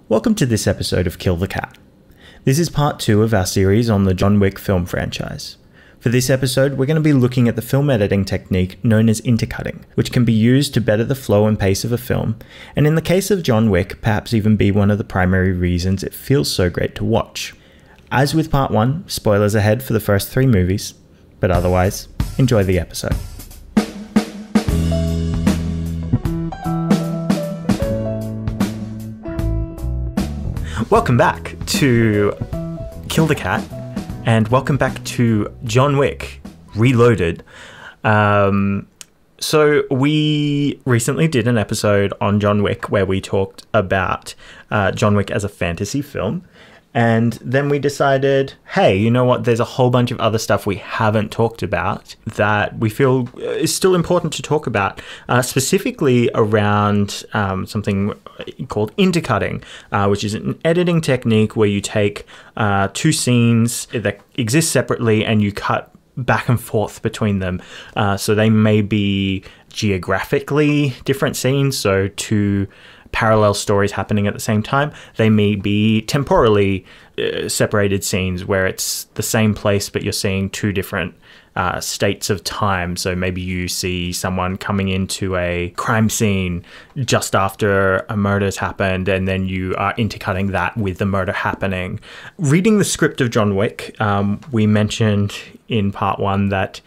Welcome to this episode of Kill the Cat. This is part 2 of our series on the John Wick film franchise. For this episode, we're going to be looking at the film editing technique known as intercutting, which can be used to better the flow and pace of a film, and in the case of John Wick, perhaps even be one of the primary reasons it feels so great to watch. As with part 1, spoilers ahead for the first 3 movies, but otherwise, enjoy the episode. Welcome back to Kill the Cat, and welcome back to John Wick Reloaded. So we recently did an episode on John Wick where we talked about John Wick as a fantasy film. And then we decided, hey, you know what? There's a whole bunch of other stuff we haven't talked about that we feel is still important to talk about, specifically around something called intercutting, which is an editing technique where you take 2 scenes that exist separately and you cut back and forth between them. So they may be geographically different scenes, so 2 parallel stories happening at the same time. They may be temporally separated scenes where it's the same place but you're seeing 2 different states of time. So maybe you see someone coming into a crime scene just after a murder's happened, and then you are intercutting that with the murder happening. Reading the script of John Wick, we mentioned in part 1 that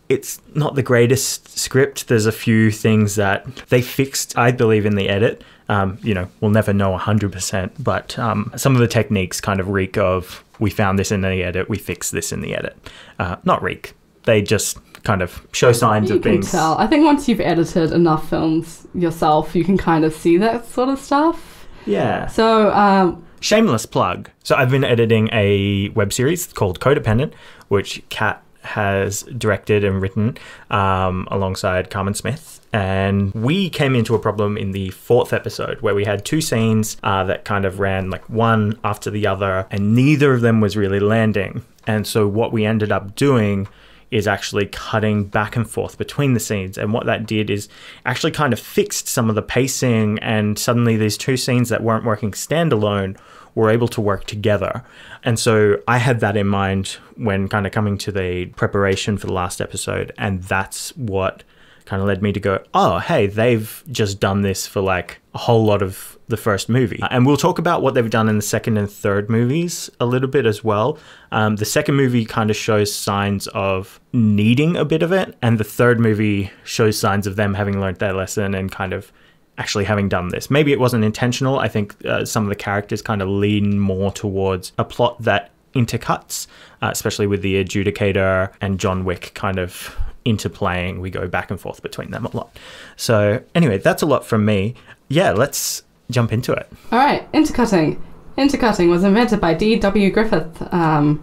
it's not the greatest script. There's a few things that they fixed, I believe, in the edit. We'll never know 100%, but some of the techniques kind of reek of, we found this in the edit, we fixed this in the edit. Not reek. They just kind of show signs of things. You can tell. I think once you've edited enough films yourself, you can kind of see that sort of stuff. Yeah. So, shameless plug. So I've been editing a web series called Codependent, which Kat has directed and written alongside Carmen Smith. And we came into a problem in the 4th episode where we had 2 scenes that kind of ran like one after the other, and neither of them was really landing. And so what we ended up doing is actually cutting back and forth between the scenes. And what that did is actually kind of fixed some of the pacing, and suddenly these 2 scenes that weren't working standalone were able to work together. And so I had that in mind when kind of coming to the preparation for the last episode, and that's what kind of led me to go, oh, hey, they've just done this for like a whole lot of the first movie. And we'll talk about what they've done in the second and third movies a little bit as well. The second movie kind of shows signs of needing a bit of it, and the third movie shows signs of them having learned their lesson and kind of actually having done this. Maybe it wasn't intentional. I think some of the characters kind of lean more towards a plot that intercuts, especially with the adjudicator and John Wick kind of interplaying. We go back and forth between them a lot. So anyway, that's a lot from me. Yeah, let's jump into it. All right, intercutting. Intercutting was invented by D.W. Griffith, one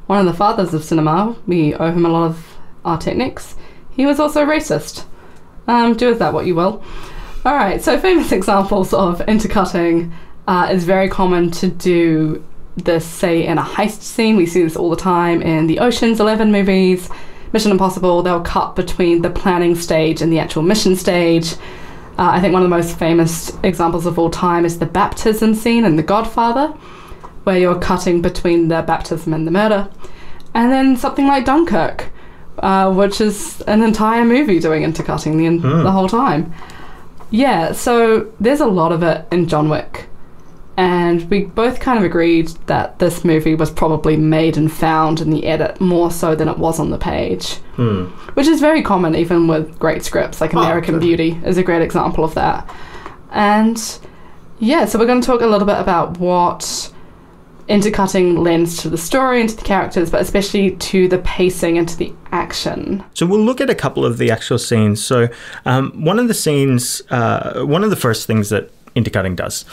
of the fathers of cinema. We owe him a lot of our techniques. He was also racist. Do with that what you will. All right, so famous examples of intercutting is very common to do this, say, in a heist scene. We see this all the time in the Ocean's 11 movies, Mission Impossible. They'll cut between the planning stage and the actual mission stage. I think one of the most famous examples of all time is the baptism scene in The Godfather, where you're cutting between the baptism and the murder. And then something like Dunkirk, which is an entire movie doing intercutting the whole time. Yeah, so there's a lot of it in John Wick. And we both kind of agreed that this movie was probably made and found in the edit more so than it was on the page. Which is very common even with great scripts, like American Beauty is a great example of that. And yeah, so we're going to talk a little bit about what intercutting lends to the story and to the characters, but especially to the pacing and to the action. So we'll look at a couple of the actual scenes. So one of the first things that intercutting does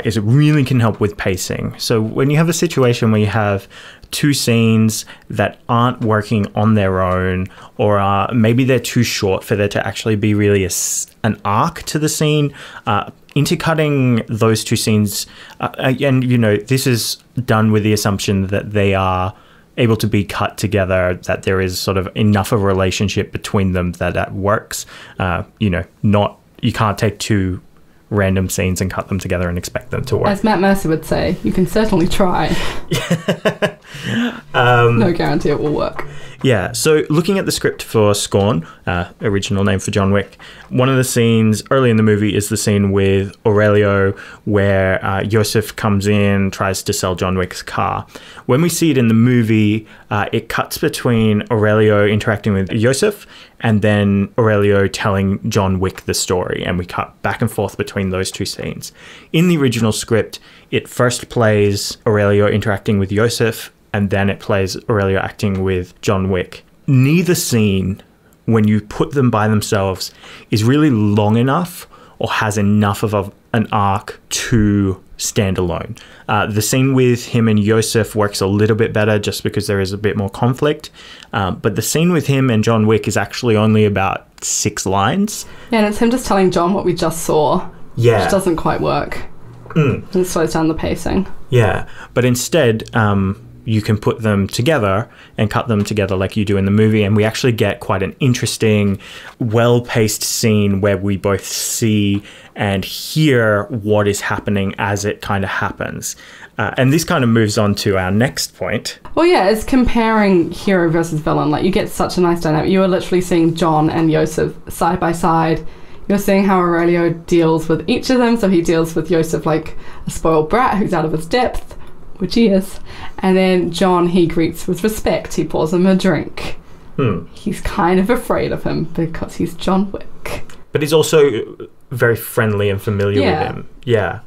is it really can help with pacing. So when you have a situation where you have 2 scenes that aren't working on their own, or maybe they're too short for there to actually be really an arc to the scene, intercutting those 2 scenes, and this is done with the assumption that they are able to be cut together, that there is sort of enough of a relationship between them that works. You can't take 2 random scenes and cut them together and expect them to work. As Matt Mercer would say, you can certainly try. No guarantee it will work. Yeah, so looking at the script for Scorn, original name for John Wick, one of the scenes early in the movie is the scene with Aurelio where Yosef comes in, tries to sell John Wick's car. When we see it in the movie, it cuts between Aurelio interacting with Yosef and then Aurelio telling John Wick the story, and we cut back and forth between those two scenes. In the original script, it first plays Aurelio interacting with Yosef, and then it plays Aurelio acting with John Wick. Neither scene, when you put them by themselves, is really long enough or has enough of an arc to stand alone. The scene with him and Yosef works a little bit better just because there is a bit more conflict. But the scene with him and John Wick is actually only about 6 lines. Yeah, and it's him just telling John what we just saw. Yeah. Which doesn't quite work. It slows down the pacing. Yeah, but instead, you can put them together and cut them together like you do in the movie, and we actually get quite an interesting, well-paced scene where we both see and hear what is happening as it kind of happens. And this kind of moves on to our next point. Well, yeah, it's comparing hero versus villain. Like, you get such a nice dynamic. You are literally seeing John and Yosef side by side. You're seeing how Aurelio deals with each of them. So he deals with Yosef like a spoiled brat who's out of his depth, which he is. And then John, he greets with respect. He pours him a drink. He's kind of afraid of him because he's John Wick. But he's also very friendly and familiar with him. Yeah.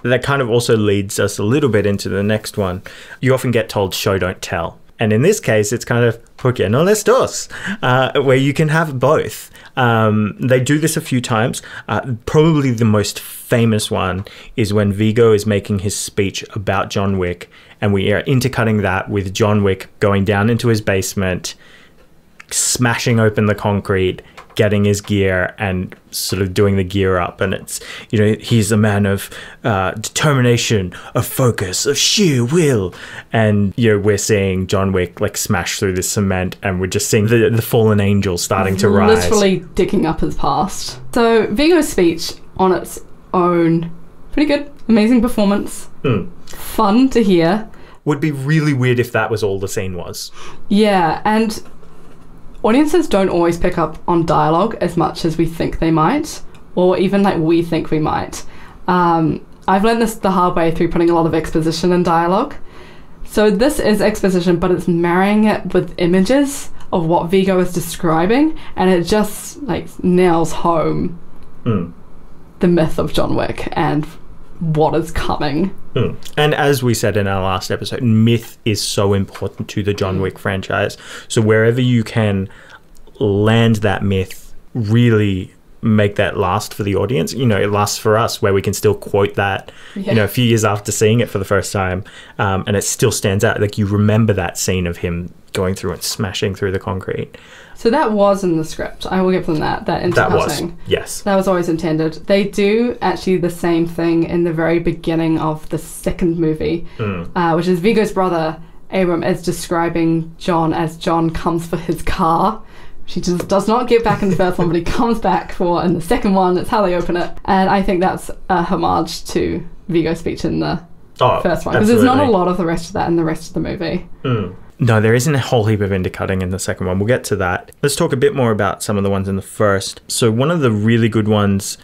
That kind of also leads us a little bit into the next one. You often get told show, don't tell. And in this case, it's kind of, porque no les dos, where you can have both. They do this a few times. Probably the most famous one is when Viggo is making his speech about John Wick, and we are intercutting that with John Wick going down into his basement, smashing open the concrete, getting his gear and sort of doing the gear up. And it's, you know, he's a man of determination, of focus, of sheer will. And, you know, we're seeing John Wick like smash through the cement, and we're just seeing the fallen angel starting to rise. Literally digging up his past. So Viggo's speech on its own, pretty good, amazing performance, fun to hear. Would be really weird if that was all the scene was. Yeah, and audiences don't always pick up on dialogue as much as we think they might, or even like we think we might. I've learned this the hard way through putting a lot of exposition in dialogue. So this is exposition, but it's marrying it with images of what Viggo is describing, and it just like nails home the myth of John Wick and what is coming. And as we said in our last episode, myth is so important to the John Wick franchise. So wherever you can land that myth, really make that last for the audience. You know, it lasts for us, where we can still quote that, you know, a few years after seeing it for the first time, and it still stands out. Like, you remember that scene of him going through and smashing through the concrete. So that was in the script. I will give them that intercutting. That was, yes. That was always intended. They do actually the same thing in the very beginning of the second movie, which is Viggo's brother, Ibrahim, is describing John as John comes for his car. She just does not get back in the first one, but he comes back for in the second one. It's how they open it. And I think that's a homage to Viggo's speech in the first one. Because there's not a lot of the rest of that in the rest of the movie. No, there isn't a whole heap of intercutting in the second one. We'll get to that. Let's talk a bit more about some of the ones in the first. So one of the really good ones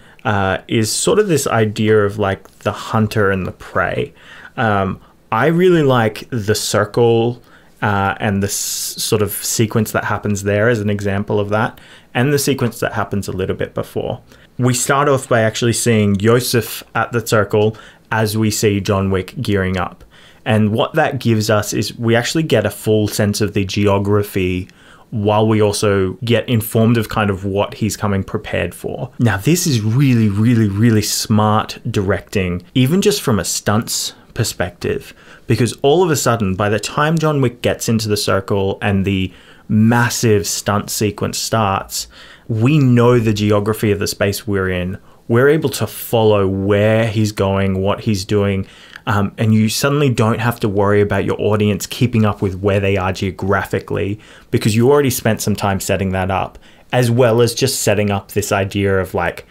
is sort of this idea of like the hunter and the prey. I really like the circle and the sort of sequence that happens there as an example of that, and the sequence that happens a little bit before. We start off by actually seeing Yosef at the circle as we see John Wick gearing up. And what that gives us is we actually get a full sense of the geography, while we also get informed of kind of what he's coming prepared for. Now, this is really, really, really smart directing, even just from a stunts perspective, because all of a sudden, by the time John Wick gets into the circle and the massive stunt sequence starts, we know the geography of the space we're in. We're able to follow where he's going, what he's doing, and you suddenly don't have to worry about your audience keeping up with where they are geographically, because you already spent some time setting that up, as well as just setting up this idea of like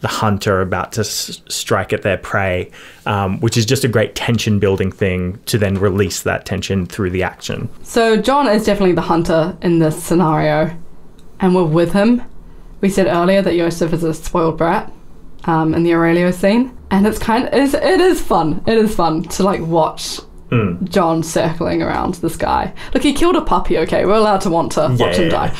the hunter about to strike at their prey, which is just a great tension building thing to then release that tension through the action. So John is definitely the hunter in this scenario, and we're with him. We said earlier that Yosef is a spoiled brat in the Aurelio scene, and it is fun. It is fun to like watch John circling around this guy. Look, he killed a puppy, okay? We're allowed to want to watch him die.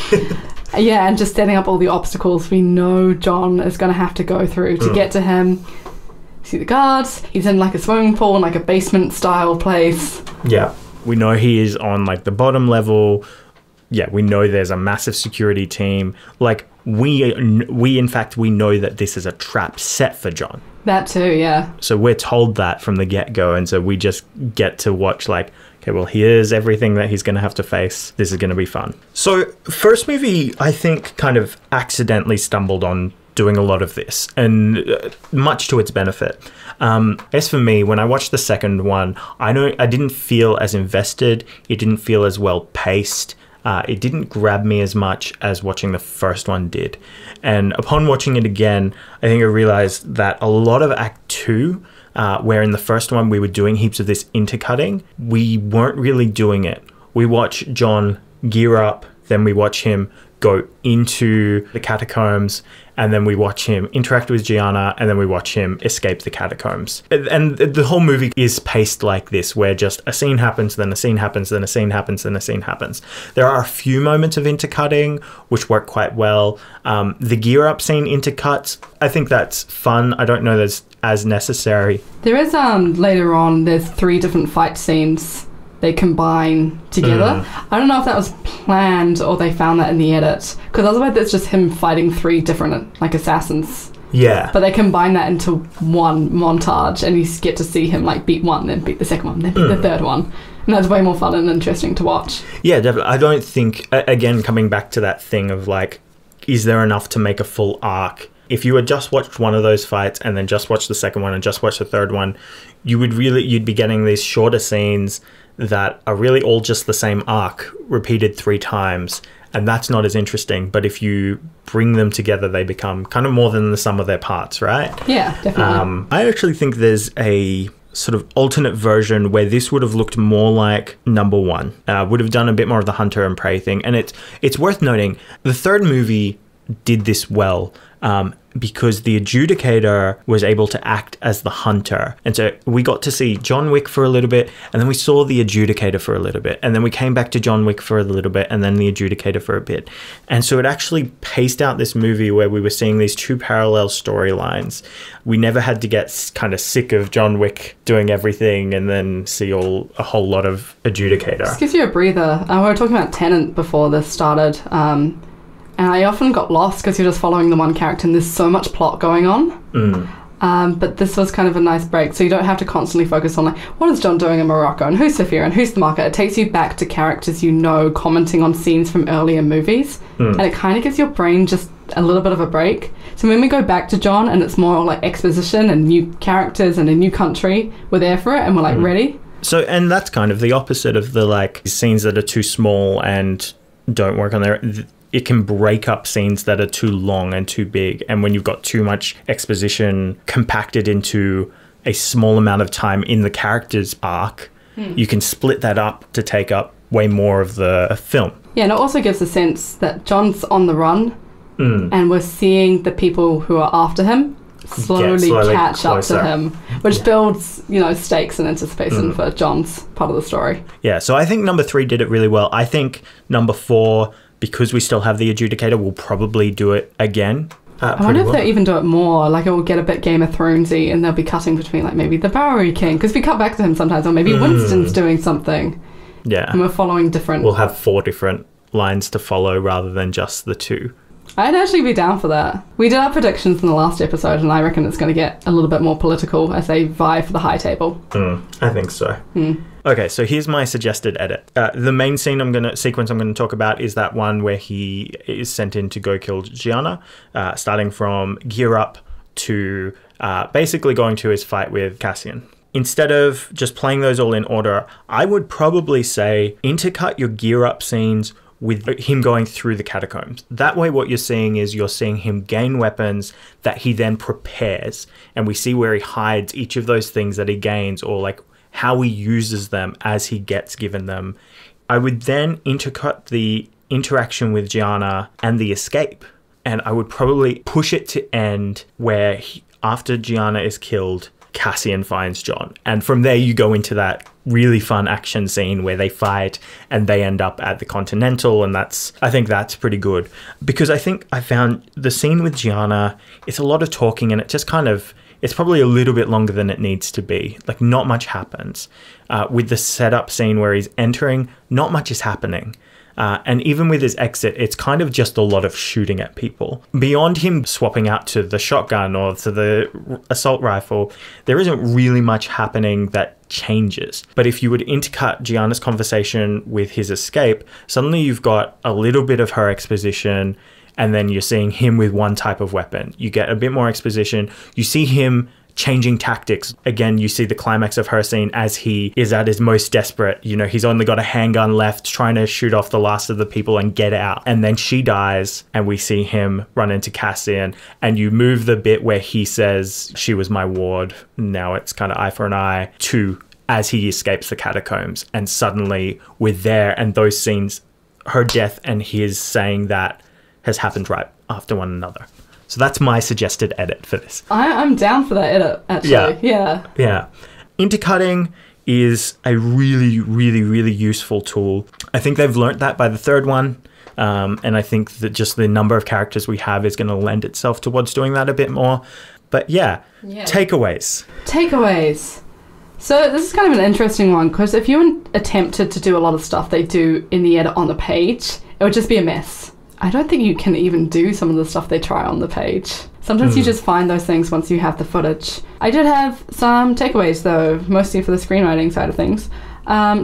Yeah, and just setting up all the obstacles we know John is going to have to go through to get to him. See the guards. He's in like a swimming pool in like a basement style place. Yeah. We know he is on like the bottom level. Yeah, we know there's a massive security team. Like we in fact, we know that this is a trap set for John. That too, yeah. So we're told that from the get-go, and so we just get to watch like, okay, well, here's everything that he's going to have to face. This is going to be fun. So first movie, I think, kind of accidentally stumbled on doing a lot of this, and much to its benefit. As for me, when I watched the second one, I didn't feel as invested. It didn't feel as well paced. It didn't grab me as much as watching the first one did. And upon watching it again, I think I realized that a lot of Act 2, where in the first one we were doing heaps of this intercutting, we weren't really doing it. We watch John gear up, then we watch him go into the catacombs, and then we watch him interact with Gianna, and then we watch him escape the catacombs. And the whole movie is paced like this, where just a scene happens, then a scene happens, then a scene happens, then a scene happens. There are a few moments of intercutting, which work quite well. The gear up scene intercuts, I think that's fun. I don't know that's as necessary. There is, later on, there's 3 different fight scenes they combine together. I don't know if that was planned or they found that in the edit, because otherwise it's just him fighting 3 different like assassins. Yeah. But they combine that into one montage, and you get to see him like beat one, then beat the second one, then beat the third one. And that's way more fun and interesting to watch. Yeah, definitely. I don't think, again, coming back to that thing of like, is there enough to make a full arc? If you had just watched one of those fights and then just watched the second one and just watched the third one, you'd be getting these shorter scenes that are really all just the same arc repeated 3 times, and that's not as interesting. But if you bring them together, they become kind of more than the sum of their parts, right? Yeah, definitely. I actually think there's a sort of alternate version where this would have looked more like number 1, would have done a bit more of the hunter and prey thing. And it's worth noting, the third movie did this well, because the adjudicator was able to act as the hunter. And so we got to see John Wick for a little bit, and then we saw the adjudicator for a little bit, and then we came back to John Wick for a little bit, and then the adjudicator for a bit. And so it actually paced out this movie where we were seeing these 2 parallel storylines. We never had to get kind of sick of John Wick doing everything and then see a whole lot of adjudicator. This gives you a breather. We were talking about Tenet before this started, and I often got lost because you're just following the one character and there's so much plot going on. But this was kind of a nice break, so you don't have to constantly focus on like, what is John doing in Morocco, and who's Sophia, and who's the marker. It takes you back to characters you know, commenting on scenes from earlier movies, and it kind of gives your brain just a little bit of a break. So when we go back to John and it's more like exposition and new characters and a new country, we're there for it and we're like ready. So, and that's kind of the opposite of the like scenes that are too small and don't work on their... It can break up scenes that are too long and too big. And when you've got too much exposition compacted into a small amount of time in the character's arc, you can split that up to take up way more of the film. Yeah, and it also gives a sense that John's on the run, and we're seeing the people who are after him slowly catch closer up to him, which builds, stakes and anticipation for John's part of the story. Yeah, so I think number 3 did it really well. I think number 4... because we still have the adjudicator, we'll probably do it again. I wonder if they'll even do it more. Like, it will get a bit Game of Thronesy, and they'll be cutting between, like, maybe the Bowery King, because we cut back to him sometimes, or maybe Winston's doing something. Yeah. And we're following different... We'll have 4 different lines to follow rather than just the 2. I'd actually be down for that. We did our predictions in the last episode, and I reckon it's going to get a little bit more political as they vie for the high table. I think so. Okay, so here's my suggested edit. The main sequence I'm going to talk about is that one where he is sent in to go kill Gianna, starting from gear up to basically going to his fight with Cassian. Instead of just playing those all in order, I would probably say intercut your gear up scenes with him going through the catacombs. That way what you're seeing is you're seeing him gain weapons that he then prepares, and we see where he hides each of those things that he gains, or like how he uses them as he gets given them. I would then intercut the interaction with Gianna and the escape, and I would probably push it to end where after Gianna is killed, Cassian finds John, and from there you go into that really fun action scene where they fight and they end up at the Continental, and I think that's pretty good, because I think I found the scene with Gianna, it's a lot of talking, and it just kind of, it's probably a little bit longer than it needs to be. Like, not much happens. With the setup scene where he's entering, not much is happening. And even with his exit, it's kind of just a lot of shooting at people. Beyond him swapping out to the shotgun or to the assault rifle, there isn't really much happening that changes. But if you would intercut Gianna's conversation with his escape, suddenly you've got a little bit of her exposition, and then you're seeing him with one type of weapon. You get a bit more exposition. You see him changing tactics. Again, you see the climax of her scene as he is at his most desperate. You know, he's only got a handgun left, trying to shoot off the last of the people and get out. And then she dies, and we see him run into Cassian, and you move the bit where he says, "She was my ward, now it's kind of eye for an eye," to as he escapes the catacombs. And suddenly we're there, and those scenes, her death and his saying that, has happened right after one another. So that's my suggested edit for this. I'm down for that edit, actually. Yeah. Intercutting is a really, really, really useful tool. I think they've learnt that by the third one. And I think that just the number of characters we have is going to lend itself towards doing that a bit more. But yeah. Takeaways. So this is kind of an interesting one, because if you attempted to do a lot of stuff they do in the edit on the page, it would just be a mess. I don't think you can even do some of the stuff they try on the page. Sometimes you just find those things once you have the footage. I did have some takeaways, though, mostly for the screenwriting side of things.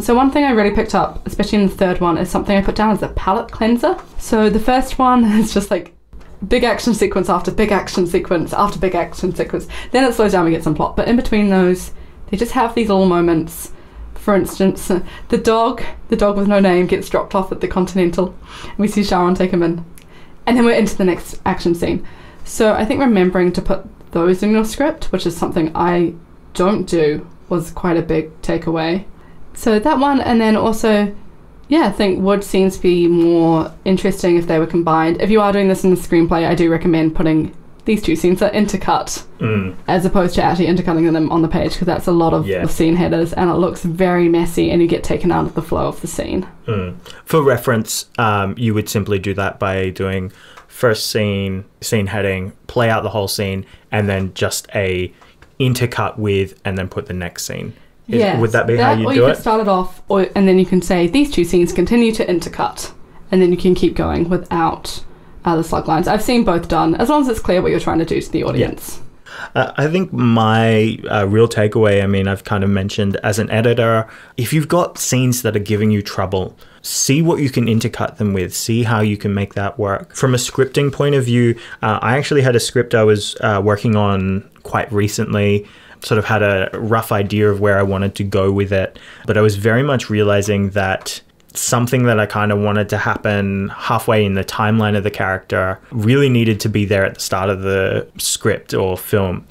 So one thing I really picked up, especially in the third one, is something I put down as a palette cleanser. So the first one is just like big action sequence after big action sequence after big action sequence. Then it slows down, we get some plot. But in between those, they just have these little moments. For instance, the dog with no name gets dropped off at the Continental. We see Sharon take him in. And then we're into the next action scene. So I think remembering to put those in your script, which is something I don't do, was quite a big takeaway. So that one, and then also, I think would scenes be more interesting if they were combined. If you are doing this in the screenplay, I do recommend putting these two scenes are intercut as opposed to actually intercutting them on the page, because that's a lot of scene headers and it looks very messy and you get taken out of the flow of the scene. For reference, you would simply do that by doing first scene heading, play out the whole scene, and then just a intercut with, and then put the next scene. Would that be how you do it? Or you could start it off, and then you can say these two scenes continue to intercut, and then you can keep going without the slug lines. I've seen both done, as long as it's clear what you're trying to do to the audience. I think my real takeaway, I mean, I've kind of mentioned as an editor, if you've got scenes that are giving you trouble, see what you can intercut them with, see how you can make that work. From a scripting point of view, I actually had a script I was working on quite recently, sort of had a rough idea of where I wanted to go with it, but I was very much realizing that something that I kind of wanted to happen halfway in the timeline of the character really needed to be there at the start of the script or film.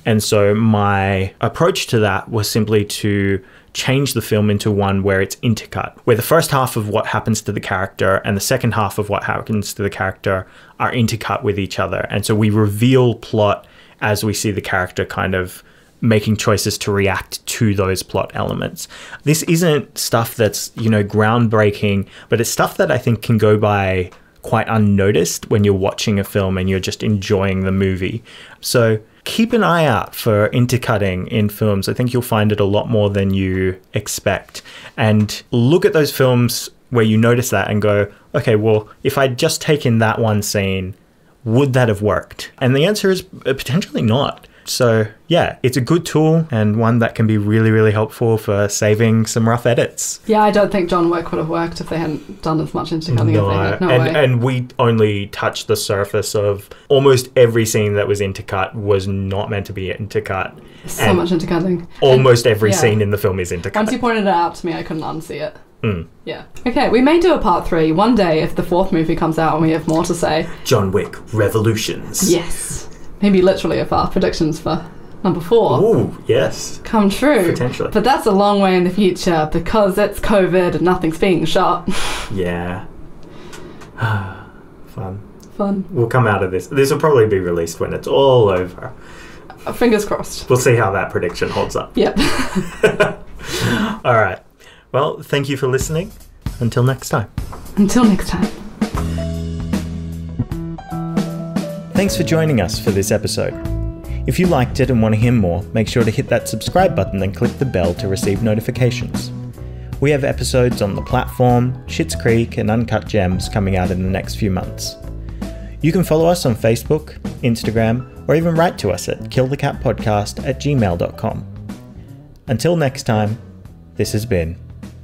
And so my approach to that was simply to change the film into one where it's intercut, where the first half of what happens to the character and the second half of what happens to the character are intercut with each other. And so we reveal plot as we see the character kind of making choices to react to those plot elements. This isn't stuff that's, groundbreaking, but it's stuff that I think can go by quite unnoticed when you're watching a film and you're just enjoying the movie. So keep an eye out for intercutting in films. I think you'll find it a lot more than you expect. And look at those films where you notice that and go, okay, well, if I'd just taken that one scene, would that have worked? And the answer is potentially not. So yeah, it's a good tool and one that can be really, really helpful for saving some rough edits. Yeah, I don't think John Wick would have worked if they hadn't done as much intercutting as they had. No way. And we only touched the surface of almost every scene that was intercut was not meant to be intercut. So much intercutting. Almost every scene in the film is intercut. Once you pointed it out to me, I couldn't unsee it. Yeah. Okay, we may do a part 3 one day if the 4th movie comes out and we have more to say. John Wick Revolutions. Yes. Maybe literally if our predictions for number 4 Ooh, yes. come true. Potentially. But that's a long way in the future because it's COVID and nothing's being shot. Yeah. Fun. Fun. We'll come out of this. This will probably be released when it's all over. Fingers crossed. We'll see how that prediction holds up. Yep. All right. Well, thank you for listening. Until next time. Until next time. Thanks for joining us for this episode. If you liked it and want to hear more, make sure to hit that subscribe button and click the bell to receive notifications. We have episodes on The Platform, Schitt's Creek, and Uncut Gems coming out in the next few months. You can follow us on Facebook, Instagram, or even write to us at killthecatpodcast@gmail.com. Until next time, this has been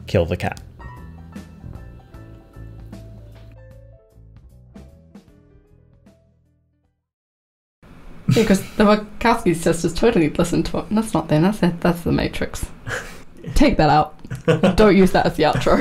Kill the Cat. Yeah, because the Wachowski sisters totally listened to it. That's not them, that's the Matrix. Take that out. Don't use that as the outro.